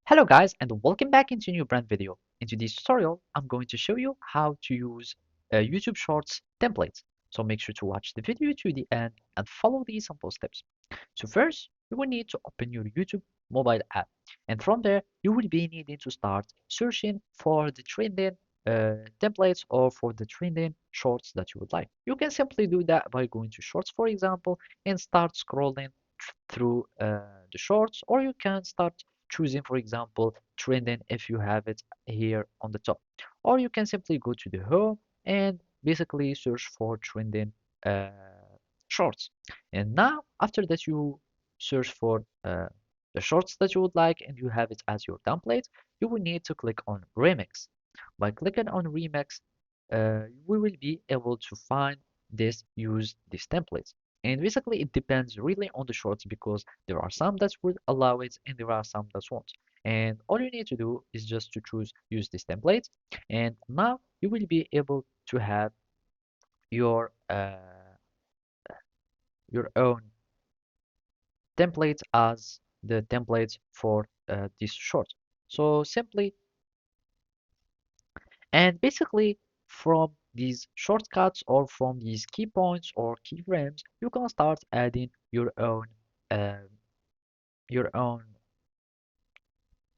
Hello guys and welcome back into a new brand video. In today's tutorial, I'm going to show you how to use YouTube Shorts templates. So make sure to watch the video to the end and follow these simple steps. So first, you will need to open your YouTube mobile app. And from there, you will be needing to start searching for the trending templates or for the trending shorts that you would like. You can simply do that by going to Shorts, for example, and start scrolling through the shorts, or you can start choosing, for example, trending if you have it here on the top. Or you can simply go to the home and basically search for trending uh, shorts. And now, after that, you search for the shorts that you would like and you have it as your template, you will need to click on Remix. By clicking on Remix, we will be able to find use these templates. And basically, it depends really on the shorts because there are some that would allow it and there are some that won't. And all you need to do is just to choose use this template. And now you will be able to have your your own template as the template for this short. So simply and basically from these shortcuts or from these key points or keyframes, you can start adding uh, your own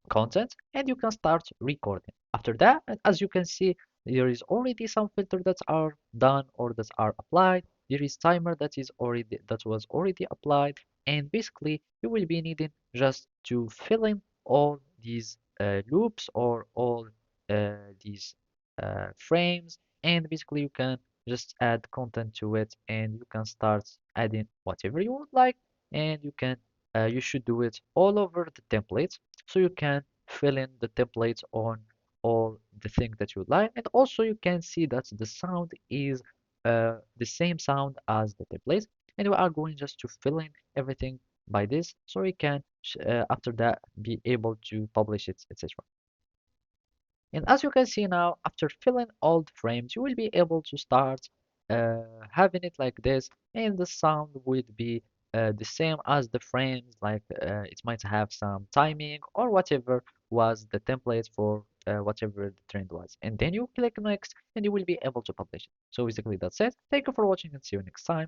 content and you can start recording. After that, as you can see, there is already some filter that are done or that are applied. There is timer that was already applied, and basically you will be needing just to fill in all these loops or all these frames, and basically you can just add content to it, and you can start adding whatever you would like, and you should do it all over the templates so you can fill in the templates on all the things that you like, and also you can see that the sound is the same sound as the template, and we are going just to fill in everything by this so we can after that be able to publish it, etc. And as you can see now, after filling all the frames, you will be able to start having it like this, and the sound would be the same as the frames, like it might have some timing or whatever was the template for whatever the trend was. And then you click next, and you will be able to publish it. So basically that's it. Thank you for watching and see you next time.